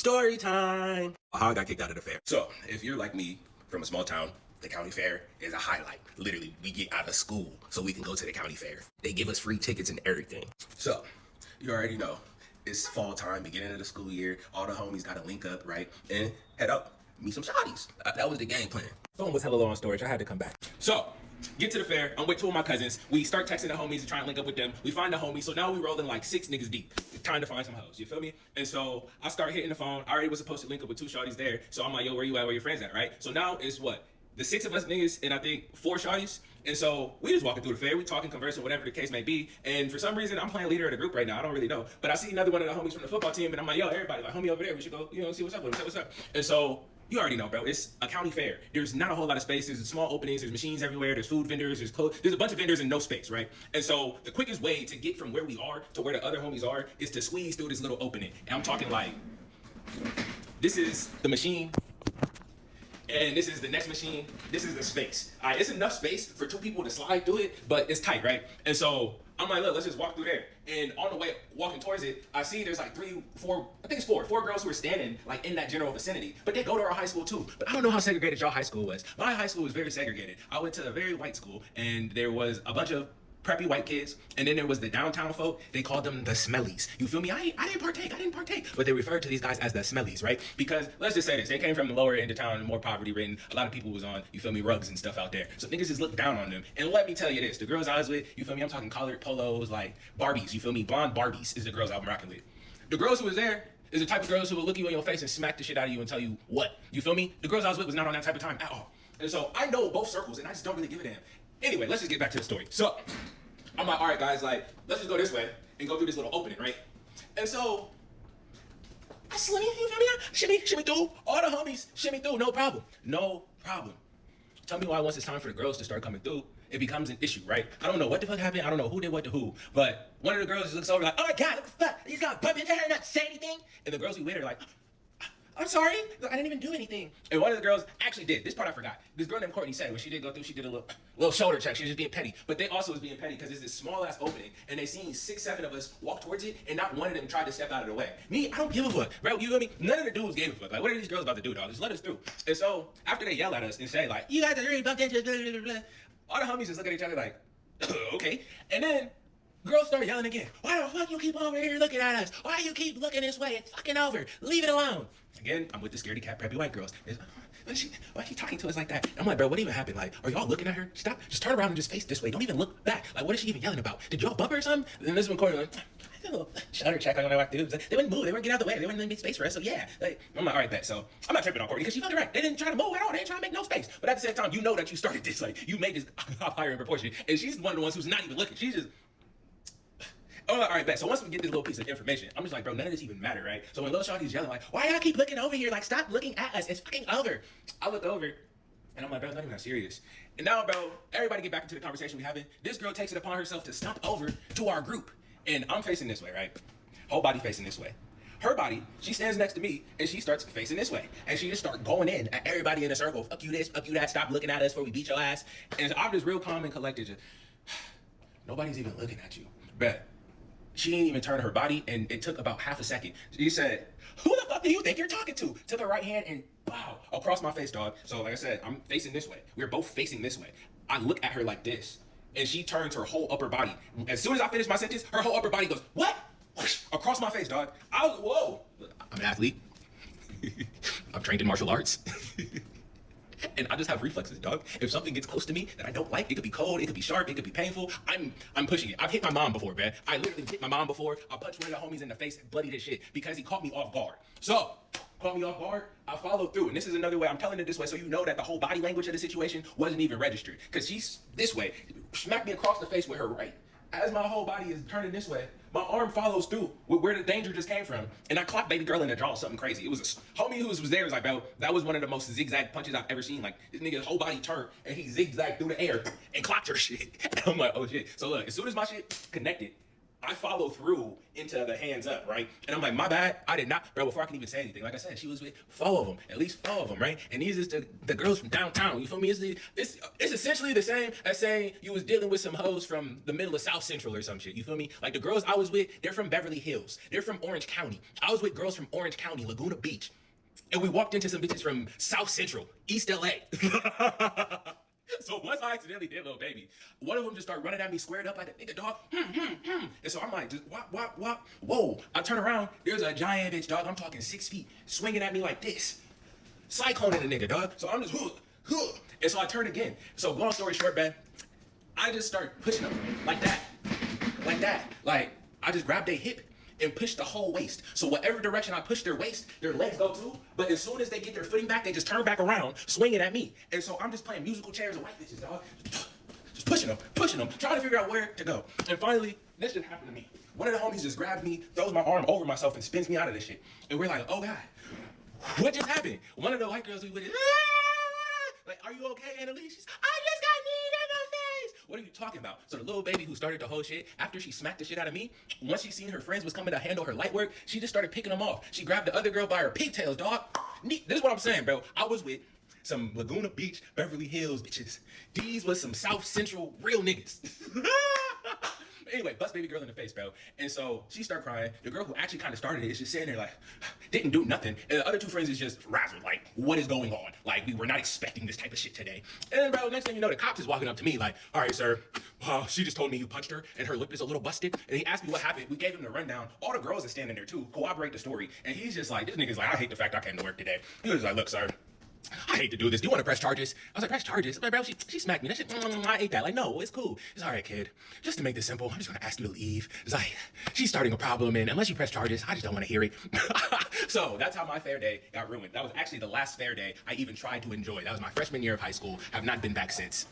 Story time. How I got kicked out of the fair. So, if you're like me from a small town, the county fair is a highlight. Literally, we get out of school so we can go to the county fair. They give us free tickets and everything. So, you already know, it's fall time, beginning of the school year. All the homies gotta link up, right? And head up, meet some shawties. That was the game plan. Phone was hella low on storage. I had to come back. So, get to the fair. I'm with two of my cousins. We start texting the homies and try and link up with them. We find the homies. So now we rolling like 6 niggas deep, trying to find some hoes. You feel me? And so I start hitting the phone. I already was supposed to link up with 2 shawties there. So I'm like, yo, where you at? Where your friends at? Right? So now it's what? The 6 of us niggas and I think 4 shawties. And so we just walking through the fair. We talking, conversing, whatever the case may be. And for some reason, I'm playing leader of the group right now. I don't really know. But I see another one of the homies from the football team. And I'm like, yo, everybody, like, homie over there. We should go, see what's up with him. What's up? And so you already know, bro. It's a county fair. There's not a whole lot of space. There's small openings. There's machines everywhere. There's food vendors. There's clothes. There's a bunch of vendors and no space, right? And so the quickest way to get from where we are to where the other homies are is to squeeze through this little opening. And I'm talking like, this is the machine. And this is the next machine. This is the space. All right, it's enough space for 2 people to slide through it, but it's tight, right? And so I'm like, look, let's just walk through there. And on the way walking towards it, I see there's like 3, 4, I think it's 4 girls who are standing like in that general vicinity. But they go to our high school too. But I don't know how segregated y'all high school was. My high school was very segregated. I went to a very white school, and there was a bunch of preppy white kids, and then there was the downtown folk. They called them the smellies. You feel me? I didn't partake. But they referred to these guys as the smellies, right? Because let's just say this, they came from the lower end of town, more poverty ridden. A lot of people was on, you feel me, rugs and stuff out there. So niggas just looked down on them. And let me tell you this, the girls I was with, you feel me, I'm talking collared polos, like Barbies, you feel me? Blonde Barbies is the girls I'm rocking with. The girls who was there is the type of girls who will look you in your face and smack the shit out of you and tell you what. You feel me? The girls I was with was not on that type of time at all. And so I know both circles, and I just don't really give a damn. Anyway, let's just get back to the story. So I'm like, all right, guys, like, let's just go this way and go through this little opening, right? And so I shimmy, you feel me? Shimmy through. All the homies shimmy through, no problem. No problem. Tell me why once it's time for the girls to start coming through, it becomes an issue, right? I don't know what the fuck happened. I don't know who did what to who. But one of the girls just looks over like, oh my God, look at the fuck. He's got a bump in her and not say anything. And the girls we with are like, I'm sorry, I didn't even do anything. And one of the girls actually did. This part I forgot. This girl named Courtney said when she did go through, she did a little shoulder check. She was just being petty. But they also was being petty because there's this small ass opening, and they seen 6, 7 of us walk towards it, and not one of them tried to step out of the way. Me, I don't give a fuck, bro. You feel me? None of the dudes gave a fuck. Like, what are these girls about to do, dog? Just let us through. And so after they yell at us and say like, you guys are really bumped into blah, blah, blah, blah, all the homies just look at each other like, okay. And then girls start yelling again. Why the fuck you keep over here looking at us? Why you keep looking this way? It's fucking over. Leave it alone. Again, I'm with the scaredy cat preppy white girls. Why is she talking to us like that? I'm like, bro, what even happened? Like, are y'all looking at her? Stop. Just turn around and just face this way. Don't even look back. Like, what is she even yelling about? Did y'all bump her or something? And this one corner like, I don't know. Shoulder check on my dudes. They wouldn't move. They wouldn't get out of the way. They wouldn't make space for us. So yeah. Like, I'm like, all right, bet. So I'm not tripping on Courtney because she felt it right. They didn't try to move at all. They didn't try to make no space. But at the same time, you know that you started this. Like, you made this up higher in proportion. And she's one of the ones who's not even looking. She's just, oh, all right, bet. So once we get this little piece of information, I'm just like, bro, none of this even matter, right? So when Lil Shawty's yelling, like, why y'all keep looking over here? Like, stop looking at us. It's fucking over. I look over, and I'm like, bro, it's not even that serious. And now, bro, everybody get back into the conversation we having. This girl takes it upon herself to stomp over to our group. And I'm facing this way, right? Whole body facing this way. Her body, she stands next to me, and she starts facing this way. And she just starts going in at everybody in a circle. Fuck you this, fuck you that, stop looking at us before we beat your ass. And so I'm just real calm and collected. Just, nobody's even looking at you. Bet. She didn't even turn her body, and it took about half a second. She said, who the fuck do you think you're talking to? Took her right hand and wow, across my face, dog. So like I said, I'm facing this way. We're both facing this way. I look at her like this, and she turns her whole upper body. As soon as I finish my sentence, her whole upper body goes, what? Whoosh, across my face, dog. I was, whoa. I'm an athlete. I'm trained in martial arts. And I just have reflexes, dog. If something gets close to me that I don't like, it could be cold, it could be sharp, it could be painful, I'm pushing it. I've hit my mom before, man. I literally hit my mom before. I punched one of the homies in the face, bloodied his shit, because he caught me off guard. So, caught me off guard, I followed through. And this is another way, I'm telling it this way so you know that the whole body language of the situation wasn't even registered. Because she's this way, smacked me across the face with her right. As my whole body is turning this way, my arm follows through with where the danger just came from. And I clocked baby girl in the jaw, something crazy. It was a homie who was there, was like, bro, that was one of the most zigzag punches I've ever seen. Like, this nigga's whole body turned and he zigzagged through the air and clocked her shit. And I'm like, oh shit. So look, as soon as my shit connected, I follow through into the hands up, right? And I'm like, my bad, I did not, bro. Before I can even say anything, like I said, she was with 4 of them, at least 4 of them, right? And these is the girls from downtown. You feel me? It's essentially the same as saying you was dealing with some hoes from the middle of South Central or some shit. You feel me? Like the girls I was with, they're from Beverly Hills. They're from Orange County. I was with girls from Orange County, Laguna Beach, and we walked into some bitches from South Central, East LA. So once I accidentally did Lil Baby, one of them just started running at me squared up like a nigga, dog. And so I'm like, just wop. Whoa. I turn around, there's a giant bitch, dog. I'm talking 6 feet, swinging at me like this. Cycloning the nigga, dog. So I'm just, and so I turn again. So long story short, man, I just start pushing them like that. Like, I just grabbed their hip and push the whole waist. So whatever direction I push their waist, their legs go to. But as soon as they get their footing back, they just turn back around, swinging at me. And so I'm just playing musical chairs with white bitches, dog. Just pushing them, trying to figure out where to go. And finally, this just happened to me. One of the homies just grabs me, throws my arm over myself, and spins me out of this shit. And we're like, oh God, what just happened? One of the white girls we with it, like, are you okay, Annalise? She's, I just got kneed in the face. What are you talking about? So the Lil Baby who started the whole shit, after she smacked the shit out of me, once she seen her friends was coming to handle her light work, she just started picking them off. She grabbed the other girl by her pigtails, dog. This is what I'm saying, bro. I was with some Laguna Beach, Beverly Hills bitches. These was some South Central real niggas. Anyway, bust baby girl in the face, bro. And so she started crying. The girl who actually kind of started it is just sitting there like, didn't do nothing. And the other 2 friends is just razzled, like, what is going on? Like, we were not expecting this type of shit today. And then, bro, next thing you know, the cops is walking up to me like, all right, sir, she just told me you punched her and her lip is a little busted. And he asked me what happened. We gave him the rundown. All the girls are standing there too, corroborate the story. And he's just like, this nigga's like, I hate the fact I came to work today. He was like, look, sir, I hate to do this. Do you want to press charges? I was like, press charges? I'm like, bro, she smacked me. That shit, I ate that. Like, no, it's cool. It's all right, kid. Just to make this simple, I'm just going to ask you to leave. It's like, she's starting a problem, and unless you press charges, I just don't want to hear it. So that's how my fair day got ruined. That was actually the last fair day I even tried to enjoy. That was my freshman year of high school. I have not been back since.